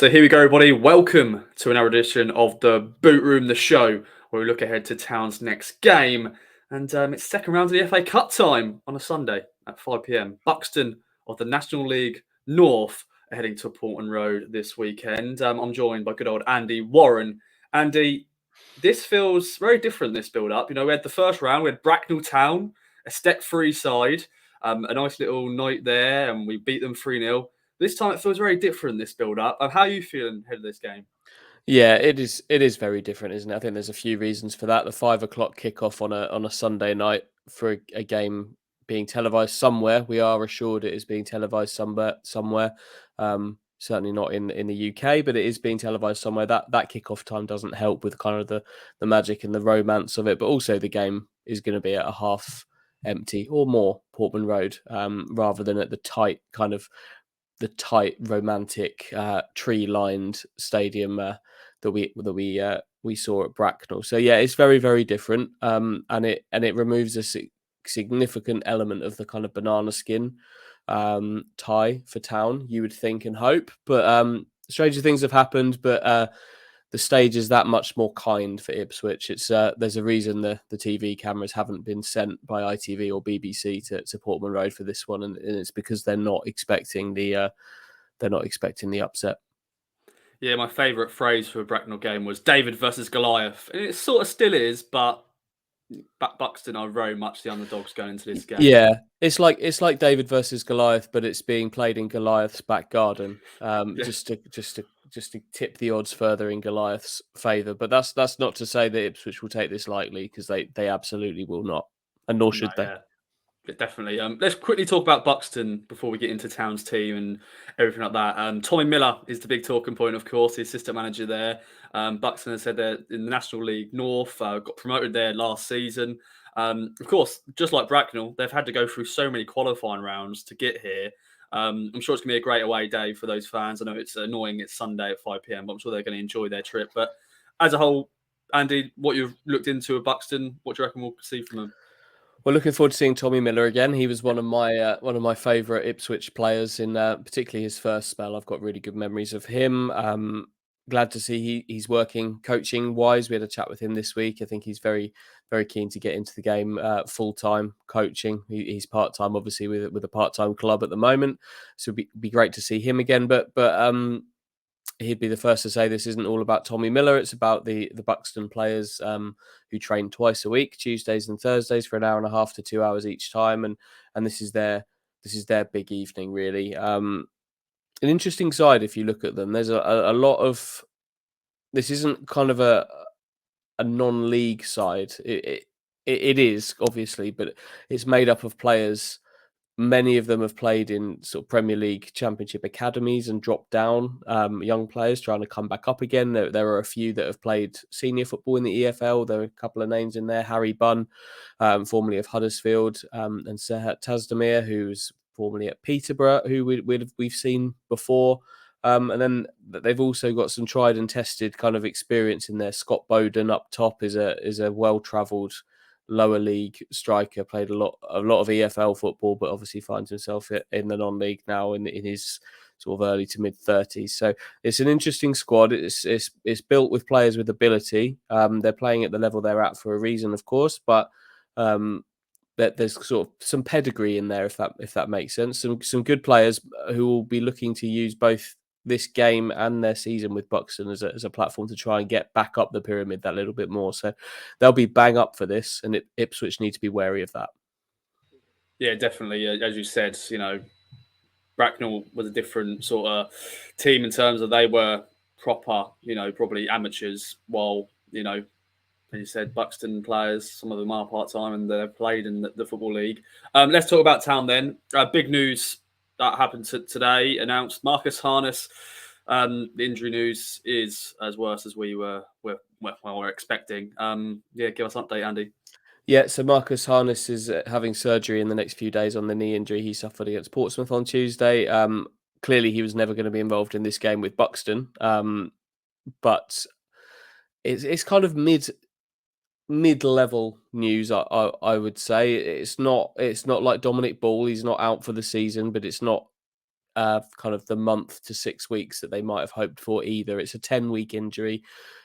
So here we go, everybody. Welcome to another edition of the Boot Room, the show, where we look ahead to Town's next game. And it's second round of the FA Cup time on a Sunday at 5 p.m. Buxton of the National League North are heading to Portman Road this weekend. I'm joined by good old Andy Warren. Andy, this feels very different, this build-up. We had the first round, we had Bracknell Town, a step-free side, a nice little night there, and we beat them 3-0. This time it feels very different, this build up. How are you feeling ahead of this game? Yeah, it is. It is very different, isn't it? I think there's a few reasons for that. The 5 o'clock kickoff on a Sunday night for a game being televised somewhere. We are assured it is being televised somewhere. Certainly not in the UK, but it is being televised somewhere. That kickoff time doesn't help with kind of the magic and the romance of it. But also the game is going to be at a half empty or more Portman Road, rather than at the tight romantic tree lined stadium that we saw at Bracknell. So yeah, it's very very different, and it removes a significant element of the kind of banana skin tie for Town, you would think and hope, but stranger things have happened. But the stage is that much more kind for Ipswich. It's there's a reason the TV cameras haven't been sent by ITV or BBC to Portman Road for this one, and it's because they're not expecting the upset. Yeah, my favourite phrase for a Bracknell game was David versus Goliath. And it sort of still is, but Buxton are very much the underdogs going into this game. Yeah, it's like David versus Goliath, but it's being played in Goliath's back garden, Yeah, just to tip the odds further in Goliath's favour. But that's not to say that Ipswich will take this lightly, because they absolutely will not, and nor no, should they. yeah. Definitely. Let's quickly talk about Buxton before we get into Town's team and everything like that. Tommy Miller is the big talking point, of course, the assistant manager there. Buxton has said they're in the National League North, got promoted there last season. Of course, just like Bracknell, they've had to go through so many qualifying rounds to get here. I'm sure it's going to be a great away day for those fans. I know it's annoying, it's Sunday at 5 p.m., but I'm sure they're going to enjoy their trip. But as a whole, Andy, what you've looked into at Buxton, what do you reckon we'll see from them? We're looking forward to seeing Tommy Miller again. He was one of my favourite Ipswich players in particularly his first spell. I've got really good memories of him. Glad to see he's working coaching wise. We had a chat with him this week. I think he's very very keen to get into the game full time coaching. He's part time, obviously, with a part time club at the moment. So it'd be great to see him again. But he'd be the first to say this isn't all about Tommy Miller. It's about the Buxton players, who train twice a week, Tuesdays and Thursdays, for an hour and a half to 2 hours each time, and this is their big evening, really. An interesting side if you look at them. There's a lot of, this isn't kind of a non-league side. It is, obviously, but it's made up of players. Many of them have played in sort of Premier League Championship academies and dropped down, young players trying to come back up again. There are a few that have played senior football in the EFL. There are a couple of names in there. Harry Bunn, formerly of Huddersfield, and Serhat Tazdemir, who's formerly at Peterborough, who we've seen before. And then they've also got some tried and tested kind of experience in there. Scott Bowden up top is a well-travelled lower league striker, played a lot of EFL football, but obviously finds himself in the non-league now in his sort of early to mid 30s. So it's an interesting squad. It's built with players with ability. They're playing at the level they're at for a reason, of course, but there's sort of some pedigree in there, if that makes sense. Some good players who will be looking to use both this game and their season with Buxton as a platform to try and get back up the pyramid that little bit more. So they'll be bang up for this, and Ipswich need to be wary of that. Yeah, definitely. As you said, Bracknell was a different sort of team in terms of they were proper, probably amateurs, while, as you said, Buxton players, some of them are part time and they've played in the Football League. Let's talk about Town then. Big news that happened today, announced Marcus Harness. The injury news is as worse as we're expecting. Yeah, give us an update, Andy. Yeah, so Marcus Harness is having surgery in the next few days on the knee injury he suffered against Portsmouth on Tuesday. Clearly, he was never going to be involved in this game with Buxton, but it's kind of mid-level news. I would say it's not like Dominic Ball. He's not out for the season, but it's not kind of the month to 6 weeks that they might have hoped for either. It's a 10-week injury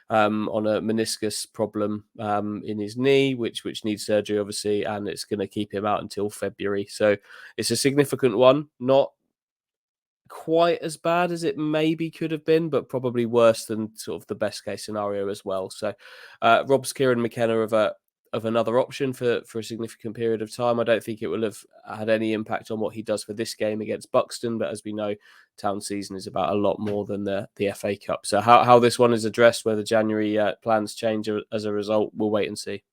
on a meniscus problem in his knee, which needs surgery, obviously, and it's going to keep him out until February. So it's a significant one, not quite as bad as it maybe could have been, but probably worse than sort of the best case scenario as well. So robs Kieran McKenna of another option for a significant period of time. I don't think it will have had any impact on what he does for this game against Buxton, but as we know, Town season is about a lot more than the FA Cup. So how this one is addressed, whether January plans change as a result, we'll wait and see.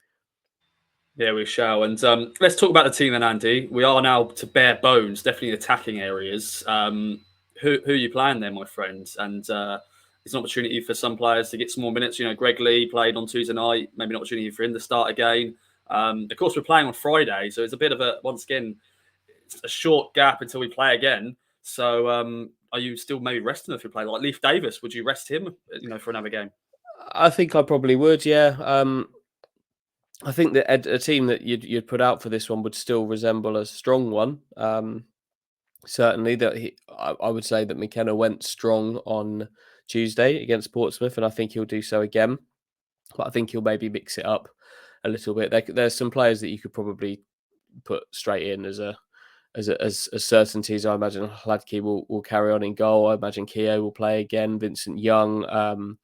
Yeah, we shall. And let's talk about the team then, Andy. We are now to bare bones, definitely attacking areas. Who are you playing there, my friends? And it's an opportunity for some players to get some more minutes. You know, Greg Lee played on Tuesday night, maybe an opportunity for him to start again. Of course, we're playing on Friday, so it's a bit of once again, it's a short gap until we play again. So are you still maybe resting if you play? Like Leif Davis, would you rest him, for another game? I think I probably would, yeah. I think that a team that you'd put out for this one would still resemble a strong one. Certainly, I would say that McKenna went strong on Tuesday against Portsmouth, and I think he'll do so again. But I think he'll maybe mix it up a little bit. There's some players that you could probably put straight in as certainties. I imagine Hladky will carry on in goal. I imagine Keogh will play again. Vincent Young.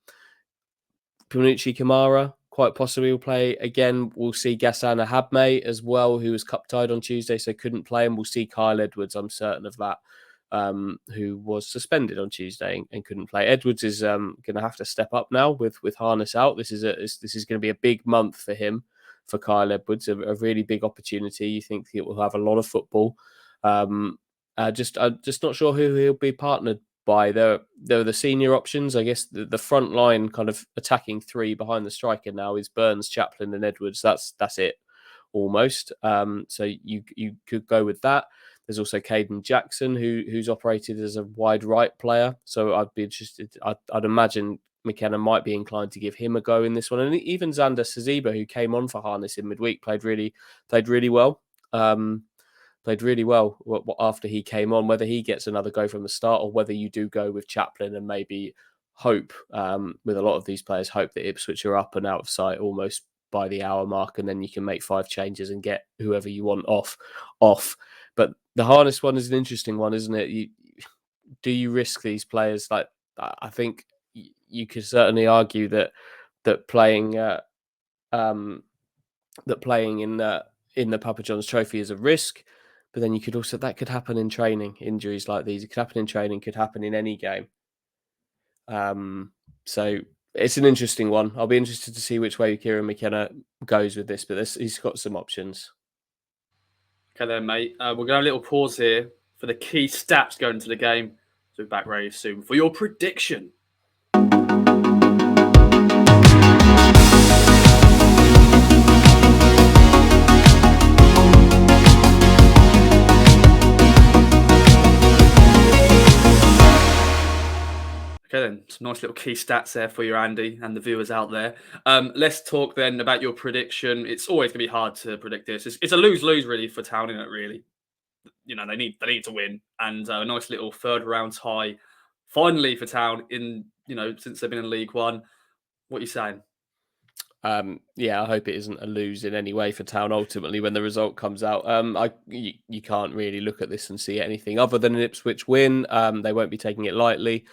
Panucci Kamara quite possibly will play again. We'll see Ghassan Habme as well, who was cup tied on Tuesday, so couldn't play. And we'll see Kyle Edwards, I'm certain of that, who was suspended on Tuesday and couldn't play. Edwards is going to have to step up now with Harness out. This is going to be a big month for him, for Kyle Edwards, a really big opportunity. You think he will have a lot of football. I'm just not sure who he'll be partnered by. They're the senior options. I guess the front line kind of attacking three behind the striker now is Burns, Chaplin and Edwards. That's it almost. So you could go with that. There's also Caden Jackson who's operated as a wide right player. So I'd be interested. I'd imagine McKenna might be inclined to give him a go in this one. And even Xander Saziba, who came on for Harness in midweek, played really well. Played really well after he came on. Whether he gets another go from the start or whether you do go with Chaplin and maybe hope, with a lot of these players, hope that Ipswich are up and out of sight almost by the hour mark, and then you can make 5 changes and get whoever you want off. But the Harness one is an interesting one, isn't it? Do you risk these players? Like, I think you could certainly argue that playing in the Papa John's Trophy is a risk. But then you could also, that could happen in training. Injuries like these, it could happen in training, could happen in any game. So it's an interesting one. I'll be interested to see which way Kieran McKenna goes with this, but he's got some options. Okay then, mate. We're going to have a little pause here for the key stats going into the game. So we're back very soon for your prediction. Okay then, some nice little key stats there for you, Andy, and the viewers out there. Let's talk then about your prediction. It's always going to be hard to predict this. It's a lose-lose really for Town, isn't it, really? They need to win. And a nice little third round tie finally for Town since they've been in League One. What are you saying? Yeah, I hope it isn't a lose in any way for Town ultimately when the result comes out. You can't really look at this and see anything other than an Ipswich win. They won't be taking it lightly.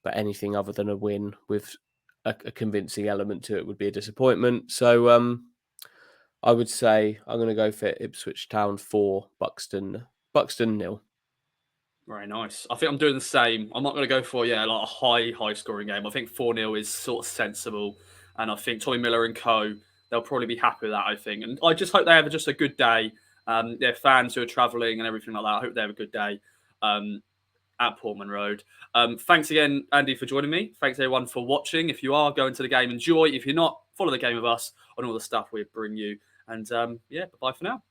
But anything other than a win with a convincing element to it would be a disappointment. So I would say I'm going to go for Ipswich Town 4, Buxton 0. Very nice. I think I'm doing the same. I'm not going to go for like a high scoring game. I think 4-0 is sort of sensible. And I think Tommy Miller and co, they'll probably be happy with that, I think. And I just hope they have just a good day. Their fans who are travelling and everything like that, I hope they have a good day. At Portman Road. Thanks again, Andy, for joining me. Thanks everyone for watching. If you are going to the game, enjoy. If you're not, follow the game with us on all the stuff we bring you. And bye for now.